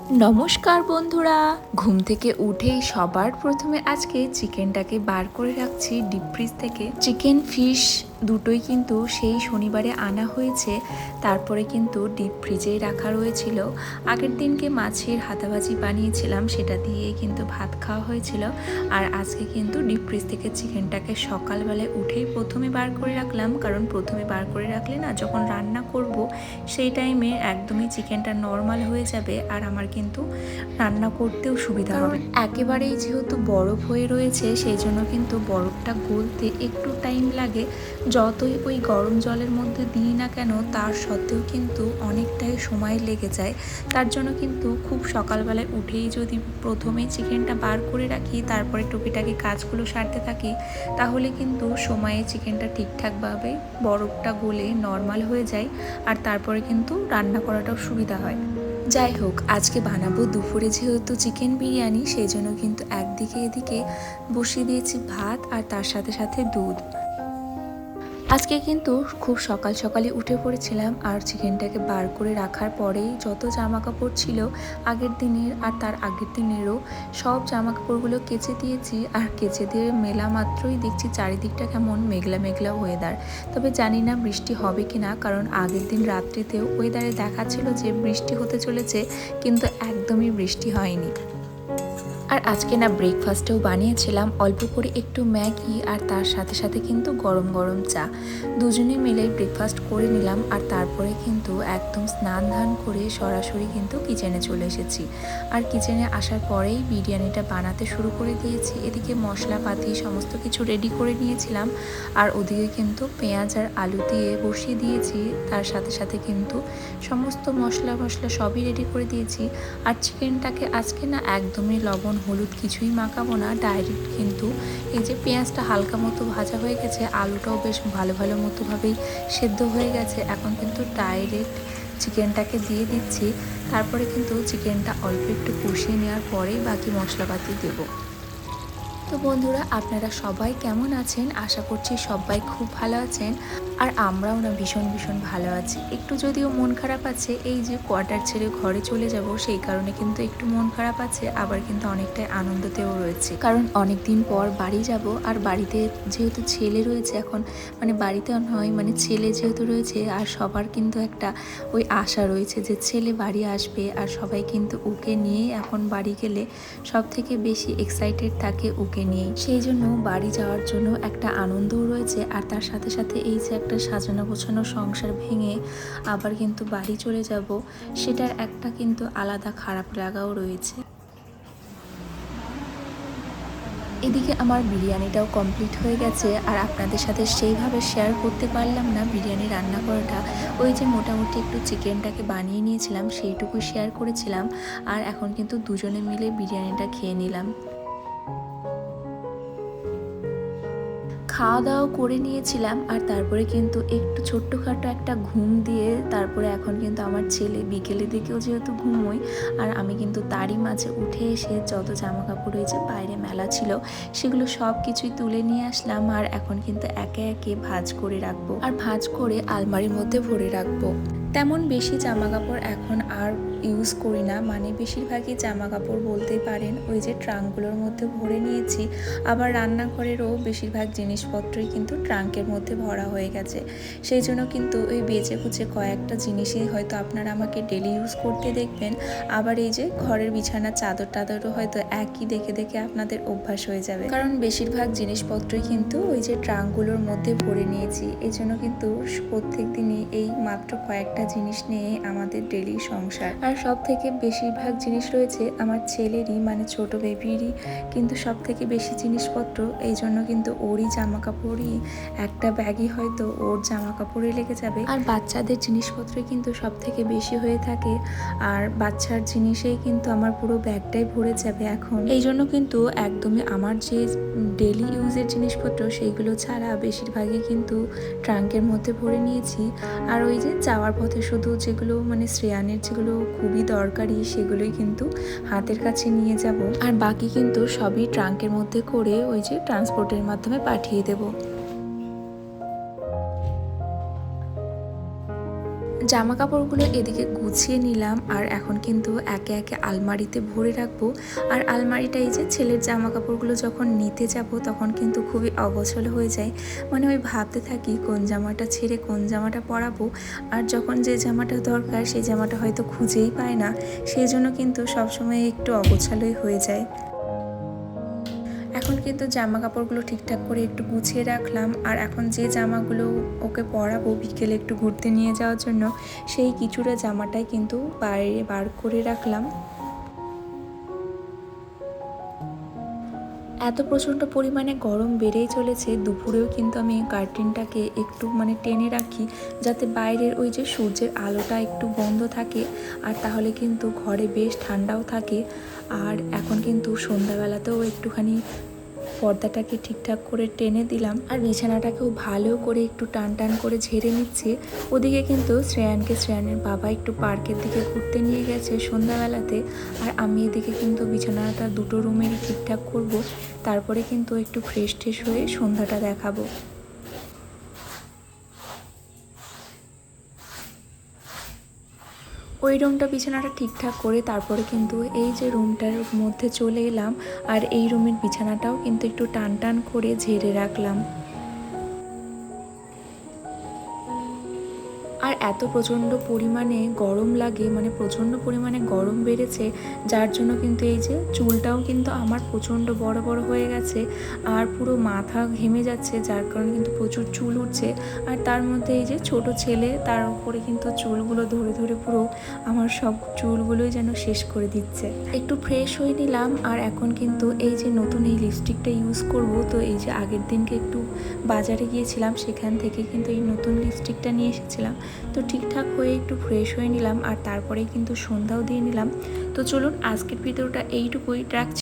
নমস্কার বন্ধুরা, ঘুম থেকে উঠেই সবার প্রথমে আজকে চিকেনটাকে বার করে রাখছি ডিপ ফ্রিজ থেকে। চিকেন ফিশ দুটোই কিন্তু সেই শনিবারে আনা হয়েছে, তারপরে কিন্তু ডিপ ফ্রিজেই রাখা রয়েছিল। আগের দিনকে মাছের হাতাভাজি বানিয়েছিলাম, সেটা দিয়েই কিন্তু ভাত খাওয়া হয়েছিল। আর আজকে কিন্তু ডিপ ফ্রিজ থেকে চিকেনটাকে সকালবেলায় উঠেই প্রথমে বার করে রাখলাম, কারণ প্রথমে বার করে রাখলে না যখন রান্না করব সেই টাইমে একদমই চিকেনটা নর্মাল হয়ে যাবে, আর আমার কিন্তু রান্না করতেও সুবিধা হবে। একেবারেই যেহেতু বরফ হয়ে রয়েছে, সেই জন্য কিন্তু বরফটা গলতে একটু টাইম লাগে। যতই ওই গরম জলের মধ্যে দিই না কেন, তার সত্ত্বেও কিন্তু অনেকটাই সময় লেগে যায়। তার জন্য কিন্তু খুব সকালবেলায় উঠেই যদি প্রথমেই চিকেনটা বার করে রাখি, তারপরে টুকিটাকি কাজগুলো সারতে থাকি, তাহলে কিন্তু সময়ে চিকেনটা ঠিকঠাকভাবে বরফটা গলে নর্মাল হয়ে যায়, আর তারপরে কিন্তু রান্না করাটাও সুবিধা হয়। যাই হোক, আজকে বানাবো দুপুরে যেহেতু চিকেন বিরিয়ানি, সেই জন্য কিন্তু একদিকে এদিকে বসিয়ে দিয়েছি ভাত, আর তার সাথে সাথে দুধ। আজকে কিন্তু খুব সকাল সকালে উঠে পড়েছিলাম, আর চিকেনটাকে বার করে রাখার পরেই যত জামা কাপড় ছিল আগের দিনের আর তার আগের দিনেরও, সব জামা কাপড়গুলো কেচে দিয়েছি। আর কেচে দিয়ে মেলা মাত্রই দেখছি চারিদিকটা কেমন মেঘলা মেঘলা ওয়েদার। তবে জানি না বৃষ্টি হবে কি না, কারণ আগের দিন রাত্রিতেও ওয়েদারে দেখাচ্ছিল যে বৃষ্টি হতে চলেছে, কিন্তু একদমই বৃষ্টি হয়নি। আর আজকে না ব্রেকফাস্টেও বানিয়েছিলাম অল্প করে একটু ম্যাগি, আর তার সাথে সাথে কিন্তু গরম গরম চা। দুজনে মিলে ব্রেকফাস্ট করে নিলাম, আর তারপরে কিন্তু একদম স্নান ধান করে সরাসরি কিন্তু কিচেনে চলে এসেছি। আর কিচেনে আসার পরেই বিরিয়ানিটা বানাতে শুরু করে দিয়েছি। এদিকে মশলাপাতি সমস্ত কিছু রেডি করে নিয়েছিলাম, আর ওদিকে কিন্তু পেঁয়াজ আর আলু দিয়ে বসিয়ে দিয়েছি। তার সাথে সাথে কিন্তু সমস্ত মশলা সবই রেডি করে দিয়েছি। আর চিকেনটাকে আজকে না একদমই লবণ হলুদ কিছুই মাখাবো না, ডাইরেক্ট কিন্তু এই যে পেঁয়াজটা হালকা মতো ভাজা হয়ে গেছে, আলুটাও বেশ ভালো মতোভাবেই সেদ্ধ হয়ে গেছে, এখন কিন্তু ডাইরেক্ট চিকেনটাকে দিয়ে দিচ্ছি। তারপরে কিন্তু চিকেনটা অল্প একটু কষিয়ে নেওয়ার পরেই বাকি মশলাপাতি দেবো। তো বন্ধুরা, আপনারা সবাই কেমন আছেন? আশা করছি সবাই খুব ভালো আছেন, আর আমরাও না ভীষণ ভালো আছি। একটু যদিও মন খারাপ আছে, এই যে কোয়ার্টার ছেড়ে ঘরে চলে যাব সেই কারণে কিন্তু একটু মন খারাপ আছে, আবার কিন্তু অনেকটাই আনন্দতেও রয়েছে, কারণ অনেক দিন পর বাড়ি যাব। আর বাড়িতে যেহেতু ছেলে রয়েছে এখন, মানে বাড়িতে নয়, মানে ছেলে যেহেতু রয়েছে, আর সবার কিন্তু একটা ওই আশা রয়েছে যে ছেলে বাড়ি আসবে, আর সবাই কিন্তু ওকে নিয়ে এখন বাড়ি গেলে সব থেকে বেশি এক্সাইটেড থাকে ওকে নিয়ে। সেই জন্য বাড়ি যাওয়ার জন্য একটা আনন্দও রয়েছে, আর তার সাথে সাথে এই যে একটা সাজানো গোছানো সংসার ভেঙে আবার কিন্তু বাড়ি চলে যাব, সেটার একটা কিন্তু আলাদা খারাপ লাগাও রয়েছে। এদিকে আমার বিরিয়ানিটাও কমপ্লিট হয়ে গেছে, আর আপনাদের সাথে সেইভাবে শেয়ার করতে পারলাম না বিরিয়ানি রান্না করাটা। ওই যে মোটামুটি একটু চিকেনটাকে বানিয়ে নিয়েছিলাম, সেইটুকু শেয়ার করেছিলাম। আর এখন কিন্তু দুজনে মিলে বিরিয়ানিটা খেয়ে নিলাম। খাওয়া দাওয়া করে নিয়েছিলাম, আর তারপরে কিন্তু একটু ছোট্টখাটো একটা ঘুম দিয়ে তারপরে এখন কিন্তু আমার ছেলে বিকেলের দিকেও যেহেতু ঘুমোই, আর আমি কিন্তু তারই মাঝে উঠে এসে যত জামা কাপড় রয়েছে বাইরে মেলা ছিল সেগুলো সব কিছুই তুলে নিয়ে আসলাম। আর এখন কিন্তু একে একে ভাঁজ করে রাখবো, আর ভাঁজ করে আলমারির মধ্যে ভরে রাখবো। তেমন বেশি জামা কাপড় এখন আর ইউজ করি না, মানে বেশিরভাগই জামা কাপড় বলতেই পারেন ওই যে ট্রাঙ্কগুলোর মধ্যে ভরে নিয়েছি। আবার রান্নাঘরেরও বেশিরভাগ জিনিসপত্রই কিন্তু ট্রাঙ্কের মধ্যে ভরা হয়ে গেছে। সেই জন্য কিন্তু ওই বেঁচে কুচে কয়েকটা জিনিসই হয়তো আপনারা আমাকে ডেলি ইউজ করতে দেখবেন। আবার এই যে ঘরের বিছানার চাদর টাদরও হয়তো একই দেখে দেখে আপনাদের অভ্যাস হয়ে যাবে, কারণ বেশিরভাগ জিনিসপত্রই কিন্তু ওই যে ট্রাঙ্কগুলোর মধ্যে ভরে নিয়েছি। এই জন্য কিন্তু প্রত্যেক দিনই এই মাত্র কয়েকটা জিনিস নিয়ে আমাদের ডেলি সংসার। আর সব থেকে বেশিরভাগ জিনিস রয়েছে আমার ছেলেরই, মানে ছোট বেবিরই কিন্তু সব থেকে বেশি জিনিসপত্র। এই জন্য কিন্তু ওরই জামা কাপড়ই একটা ব্যাগই হয়তো ওর জামা কাপড়ে লেগে যাবে, আর বাচ্চাদের জিনিসপত্রই কিন্তু সব থেকে বেশি হয়ে থাকে। আর বাচ্চার জিনিসেই কিন্তু আমার পুরো ব্যাগটাই ভরে যাবে এখন। এই জন্য কিন্তু একদমই আমার যে ডেলি ইউজের জিনিসপত্র সেইগুলো ছাড়া বেশিরভাগই কিন্তু ট্রাঙ্কের মধ্যে ভরে নিয়েছি। আর ওই যে যাওয়ার পথে শুধু যেগুলো মানে শ্রেয়ানের যেগুলো খুবই দরকারি সেগুলোই কিন্তু হাতের কাছে নিয়ে যাব, আর বাকি কিন্তু সবই ট্রাঙ্কের মধ্যে করে ওই যে ট্রান্সপোর্টের মাধ্যমে পাঠিয়ে দেব। জামা কাপড়গুলো এদিকে গুছিয়ে নিলাম আর এখন কিন্তু একে একে আলমারিতে ভরে রাখবো। আর আলমারিটা এই যে ছেলের জামা কাপড়গুলো যখন নিতে যাব তখন কিন্তু খুবই অগোছালো হয়ে যায়, মানে ওই ভাবতে থাকি কোন জামাটা ছেড়ে কোন জামাটা পরাবো, আর যখন যে জামাটা দরকার সেই জামাটা হয়তো খুঁজেই পায় না, সেই জন্য কিন্তু সবসময় একটু অগোছালোই হয়ে যায়। এখন কিন্তু জামা কাপড়গুলো ঠিকঠাক করে একটু গুছিয়ে রাখলাম, আর এখন যে জামাগুলো ওকে পরাবো বিকেলে একটু ঘুরতে নিয়ে যাওয়ার জন্য, সেই কিছুটা জামাটাই কিন্তু বাইরে বার করে রাখলাম। এত প্রচণ্ড পরিমাণে গরম বেড়েই চলেছে, দুপুরেও কিন্তু আমি কার্টেনটাকে একটু টেনে রাখি, যাতে বাইরের ওই যে সূর্যের আলোটা একটু বন্ধ থাকে, আর তাহলে কিন্তু ঘরে বেশ ঠান্ডাও থাকে। আর এখন কিন্তু সন্ধ্যাবেলাতেও একটুখানি পর্দাটাকে ঠিকঠাক করে টেনে দিলাম, আর বিছানাটাকেও ভালো করে একটু টান টান করে ঝেড়ে নিচ্ছি। ওদিকে কিন্তু শ্রেয়ানের বাবা একটু পার্কের দিকে ঘুরতে নিয়ে গেছে সন্ধ্যাবেলাতে, আর আমি এদিকে কিন্তু বিছানাটা দুটো রুমেরই ঠিকঠাক করব, তারপরে কিন্তু একটু ফ্রেশ ট্রেশ হয়ে সন্ধ্যাটা দেখাবো। ওই রুমটা বিছানাটা ঠিকঠাক করে তারপরে কিন্তু এই যে রুমটার মধ্যে চলে এলাম, আর এই রুমের বিছানাটাও কিন্তু একটু টান টান করে ঝেড়ে রাখলাম। আর এত প্রচণ্ড পরিমাণে গরম লাগে, প্রচণ্ড পরিমাণে গরম বেড়েছে, যার জন্য কিন্তু এই যে চুলটাও কিন্তু আমার প্রচণ্ড বড় বড় হয়ে গেছে, আর পুরো মাথা ঘেমে যাচ্ছে, যার কারণে কিন্তু প্রচুর চুল উঠছে। আর তার মধ্যে এই যে ছোট ছেলে, তার উপরে কিন্তু চুলগুলো ধরে ধরে পুরো আমার সব চুলগুলোই যেন শেষ করে দিচ্ছে। একটু ফ্রেশ হয়ে নিলাম, আর এখন কিন্তু এই যে নতুন এই লিপস্টিকটা ইউজ করব। তো এই যে আগের দিনকে একটু বাজারে গিয়েছিলাম, সেখান থেকে কিন্তু এই নতুন লিপস্টিকটা নিয়ে এসেছিলাম। তো ঠিকঠাক হয়ে একটু ফ্রেশ হয়ে নিলাম, আর তারপরেই কিন্তু সন্ধ্যাও দিয়ে নিলাম। তো চলুন আজকের ভিডিওটা এইটুকুই রাখছি।